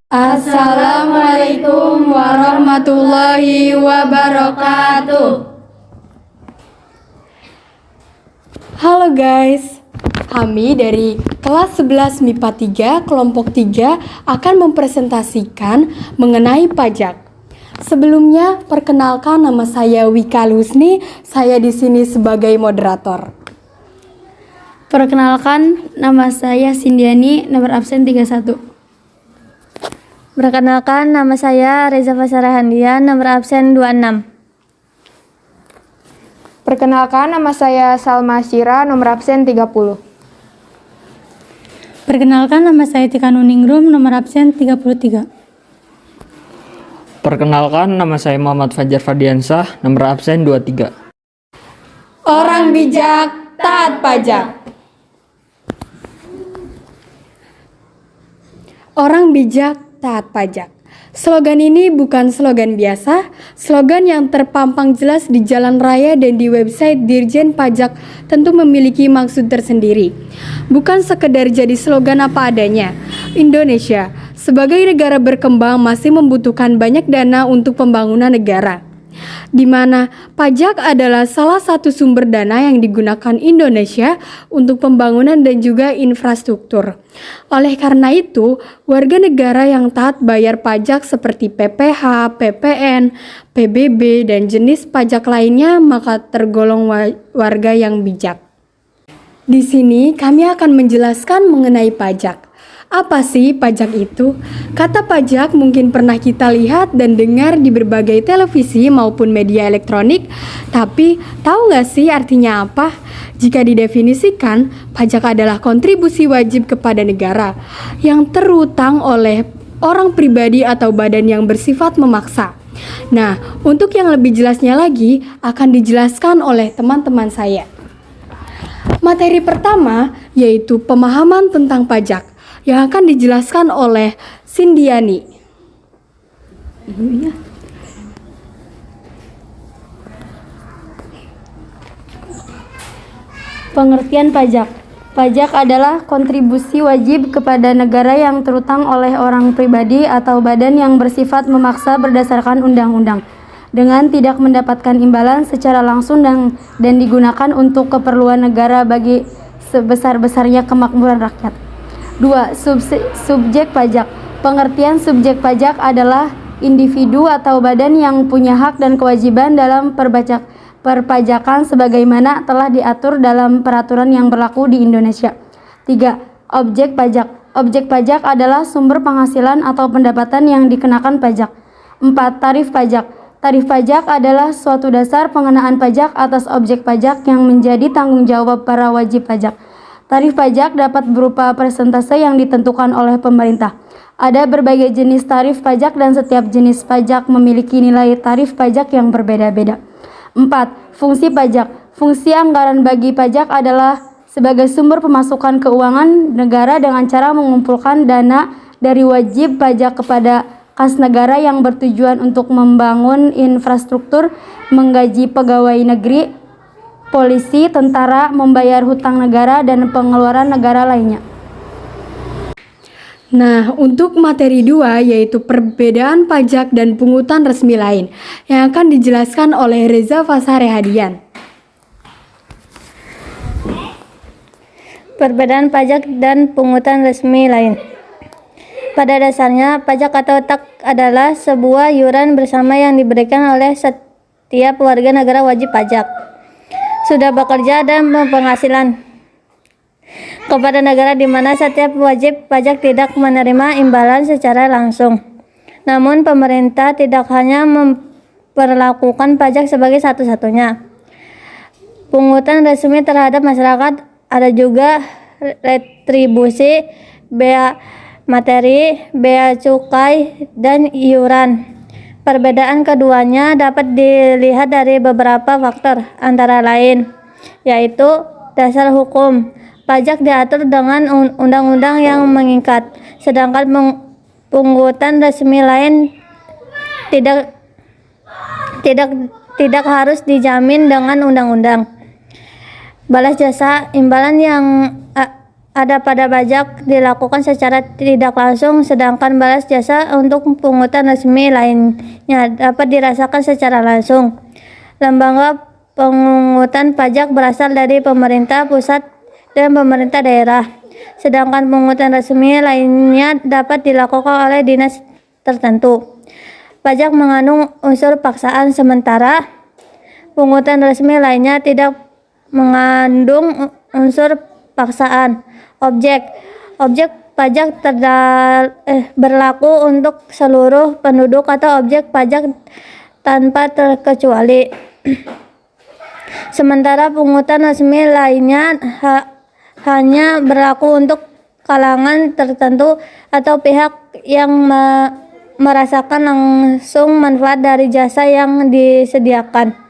Assalamualaikum warahmatullahi wabarakatuh. Halo guys, kami dari kelas 11 MIPA 3 kelompok 3 akan mempresentasikan mengenai pajak. Sebelumnya, perkenalkan nama saya Wika Lusni, saya di sini sebagai moderator. Perkenalkan, nama saya Sindiani, nomor absen 31. Perkenalkan, nama saya Reza Fasarahandian, nomor absen 26. Perkenalkan, nama saya Salma Syira, nomor absen 30. Perkenalkan, nama saya Tika Nuningrum, nomor absen 33. Perkenalkan, nama saya Muhammad Fajar Fadiansah, nomor absen 23. Orang bijak taat pajak. Orang bijak taat pajak. Slogan ini bukan slogan biasa, slogan yang terpampang jelas di jalan raya dan di website Dirjen Pajak tentu memiliki maksud tersendiri. Bukan sekedar jadi slogan apa adanya. Indonesia sebagai negara berkembang masih membutuhkan banyak dana untuk pembangunan negara, di mana pajak adalah salah satu sumber dana yang digunakan Indonesia untuk pembangunan dan juga infrastruktur. Oleh karena itu, warga negara yang taat bayar pajak seperti PPh, PPN, PBB, dan jenis pajak lainnya maka tergolong warga yang bijak. Di sini kami akan menjelaskan mengenai pajak. Apa sih pajak itu? Kata pajak mungkin pernah kita lihat dan dengar di berbagai televisi maupun media elektronik, tapi tahu nggak sih artinya apa? Jika didefinisikan, pajak adalah kontribusi wajib kepada negara yang terutang oleh orang pribadi atau badan yang bersifat memaksa. Nah, untuk yang lebih jelasnya lagi akan dijelaskan oleh teman-teman saya. Materi pertama yaitu pemahaman tentang pajak yang akan dijelaskan oleh Sindiani. Pengertian pajak. Pajak adalah kontribusi wajib kepada negara yang terutang oleh orang pribadi atau badan yang bersifat memaksa berdasarkan undang-undang, dengan tidak mendapatkan imbalan secara langsung dan digunakan untuk keperluan negara bagi sebesar-besarnya kemakmuran rakyat. 2. Subjek pajak. Pengertian subjek pajak adalah individu atau badan yang punya hak dan kewajiban dalam perpajakan sebagaimana telah diatur dalam peraturan yang berlaku di Indonesia. 3. Objek pajak. Objek pajak adalah sumber penghasilan atau pendapatan yang dikenakan pajak. 4. Tarif pajak. Tarif pajak adalah suatu dasar pengenaan pajak atas objek pajak yang menjadi tanggung jawab para wajib pajak. Tarif pajak dapat berupa persentase yang ditentukan oleh pemerintah. Ada berbagai jenis tarif pajak dan setiap jenis pajak memiliki nilai tarif pajak yang berbeda-beda. 4. Fungsi pajak. Fungsi anggaran bagi pajak adalah sebagai sumber pemasukan keuangan negara dengan cara mengumpulkan dana dari wajib pajak kepada kas negara yang bertujuan untuk membangun infrastruktur, menggaji pegawai negeri, polisi, tentara, membayar hutang negara, dan pengeluaran negara lainnya. Nah, untuk materi 2 yaitu perbedaan pajak dan pungutan resmi lain yang akan dijelaskan oleh Reza Fasarehadian. Perbedaan pajak dan pungutan resmi lain. Pada dasarnya, pajak atau tak adalah sebuah iuran bersama yang diberikan oleh setiap warga negara wajib pajak sudah bekerja dan berpenghasilan kepada negara, di mana setiap wajib pajak tidak menerima imbalan secara langsung. Namun pemerintah tidak hanya memperlakukan pajak sebagai satu-satunya pungutan resmi terhadap masyarakat, ada juga retribusi, bea materi, bea cukai, dan iuran. Perbedaan keduanya dapat dilihat dari beberapa faktor, antara lain yaitu dasar hukum. Pajak diatur dengan undang-undang yang mengikat, sedangkan pungutan resmi lain tidak harus dijamin dengan undang-undang. Balas jasa, imbalan yang ada pada pajak dilakukan secara tidak langsung, sedangkan balas jasa untuk pungutan resmi lainnya dapat dirasakan secara langsung. Lembaga pungutan pajak berasal dari pemerintah pusat dan pemerintah daerah, sedangkan pungutan resmi lainnya dapat dilakukan oleh dinas tertentu. Pajak mengandung unsur paksaan, sementara pungutan resmi lainnya tidak mengandung unsur paksaan. Objek pajak berlaku untuk seluruh penduduk atau objek pajak tanpa terkecuali. Sementara pungutan resmi lainnya hanya berlaku untuk kalangan tertentu atau pihak yang merasakan langsung manfaat dari jasa yang disediakan.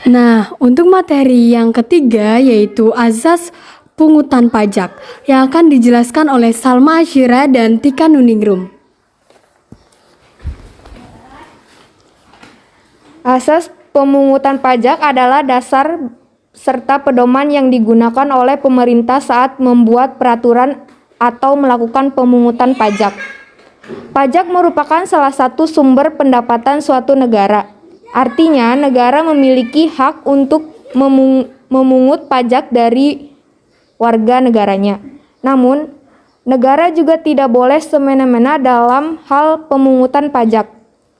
Nah, untuk materi yang ketiga yaitu azas pungutan pajak yang akan dijelaskan oleh Salma Asyira dan Tika Nuningrum. Asas pemungutan pajak adalah dasar serta pedoman yang digunakan oleh pemerintah saat membuat peraturan atau melakukan pemungutan pajak. Pajak merupakan salah satu sumber pendapatan suatu negara. Artinya, negara memiliki hak untuk memungut pajak dari warga negaranya. Namun, negara juga tidak boleh semena-mena dalam hal pemungutan pajak.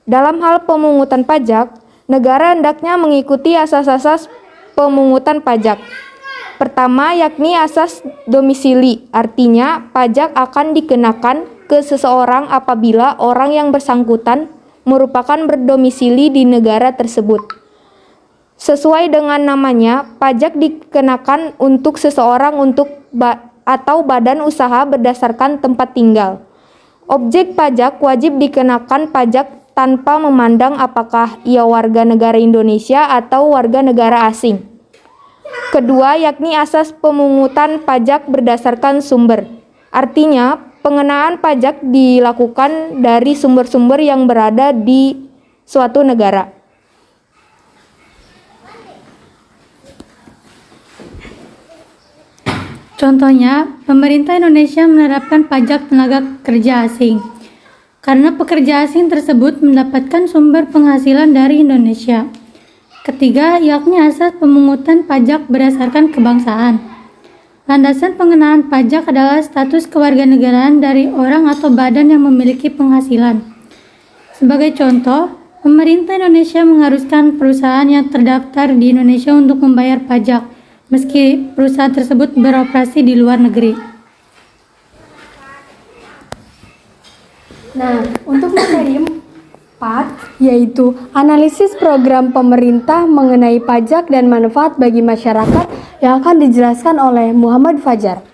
Dalam hal pemungutan pajak, negara hendaknya mengikuti asas-asas pemungutan pajak. Pertama, yakni asas domisili, artinya pajak akan dikenakan ke seseorang apabila orang yang bersangkutan merupakan berdomisili di negara tersebut. Sesuai dengan namanya, pajak dikenakan untuk seseorang atau badan usaha berdasarkan tempat tinggal. Objek pajak wajib dikenakan pajak tanpa memandang apakah ia warga negara Indonesia atau warga negara asing. Kedua, yakni asas pemungutan pajak berdasarkan sumber. Artinya, pengenaan pajak dilakukan dari sumber-sumber yang berada di suatu negara. Contohnya, pemerintah Indonesia menerapkan pajak tenaga kerja asing karena pekerja asing tersebut mendapatkan sumber penghasilan dari Indonesia. Ketiga, yakni asas pemungutan pajak berdasarkan kebangsaan. Landasan pengenaan pajak adalah status kewarganegaraan dari orang atau badan yang memiliki penghasilan. Sebagai contoh, pemerintah Indonesia mengharuskan perusahaan yang terdaftar di Indonesia untuk membayar pajak, meski perusahaan tersebut beroperasi di luar negeri. Nah, untuk materi 4 yaitu analisis program pemerintah mengenai pajak dan manfaat bagi masyarakat yang akan dijelaskan oleh Muhammad Fajar.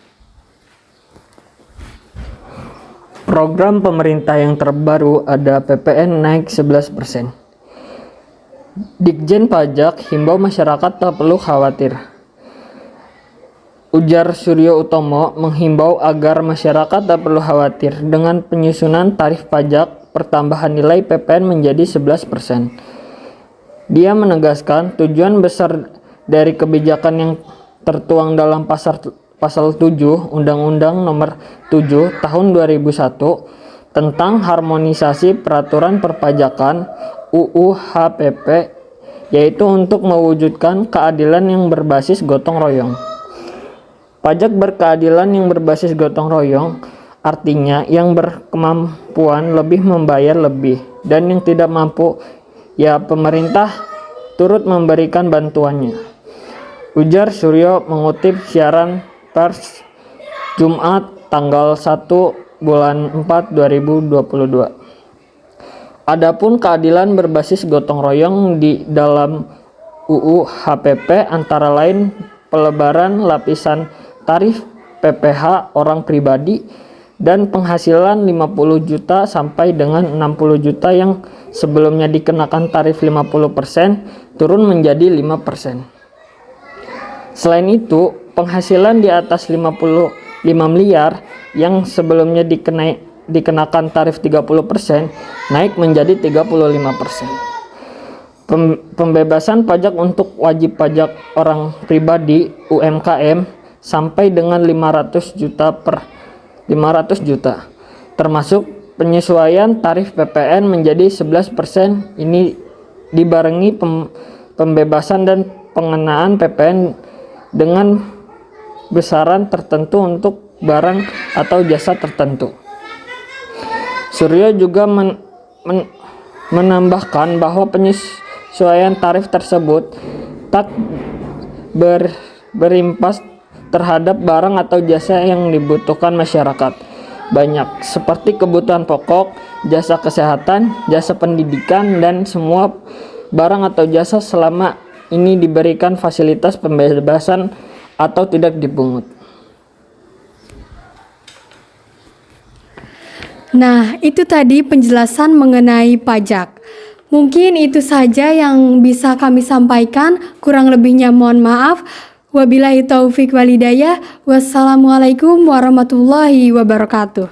Program pemerintah yang terbaru ada PPN naik 11%. Ditjen Pajak himbau masyarakat tak perlu khawatir. Ujar Suryo Utomo menghimbau agar masyarakat tak perlu khawatir dengan penyusunan tarif pajak pertambahan nilai PPN menjadi 11%. Dia menegaskan tujuan besar dari kebijakan yang tertuang dalam pasal 7 Undang-Undang Nomor 7 Tahun 2001 tentang harmonisasi peraturan perpajakan UU HPP, yaitu untuk mewujudkan keadilan yang berbasis gotong royong. Pajak berkeadilan yang berbasis gotong royong artinya yang berkemampuan lebih membayar lebih, dan yang tidak mampu ya pemerintah turut memberikan bantuannya. Ujar Suryo mengutip siaran pers Jumat tanggal 1 bulan 4 2022. Adapun keadilan berbasis gotong royong di dalam UU HPP antara lain pelebaran lapisan tarif PPh orang pribadi dan penghasilan 50 juta sampai dengan 60 juta yang sebelumnya dikenakan tarif 50% turun menjadi 5%. Selain itu, penghasilan di atas 55 miliar yang sebelumnya dikenakan tarif 30% naik menjadi 35%. Pembebasan pajak untuk wajib pajak orang pribadi UMKM sampai dengan 500 juta, termasuk penyesuaian tarif PPN menjadi 11%. Ini dibarengi pembebasan dan pengenaan PPN dengan besaran tertentu untuk barang atau jasa tertentu. Suryo juga menambahkan bahwa penyesuaian tarif tersebut tak berimbas terhadap barang atau jasa yang dibutuhkan masyarakat banyak, seperti kebutuhan pokok, jasa kesehatan, jasa pendidikan, dan semua barang atau jasa selama ini diberikan fasilitas pembebasan atau tidak dipungut. Nah, itu tadi penjelasan mengenai pajak. Mungkin itu saja yang bisa kami sampaikan. Kurang lebihnya mohon maaf. Wabillahi taufik walhidayah. Wassalamualaikum warahmatullahi wabarakatuh.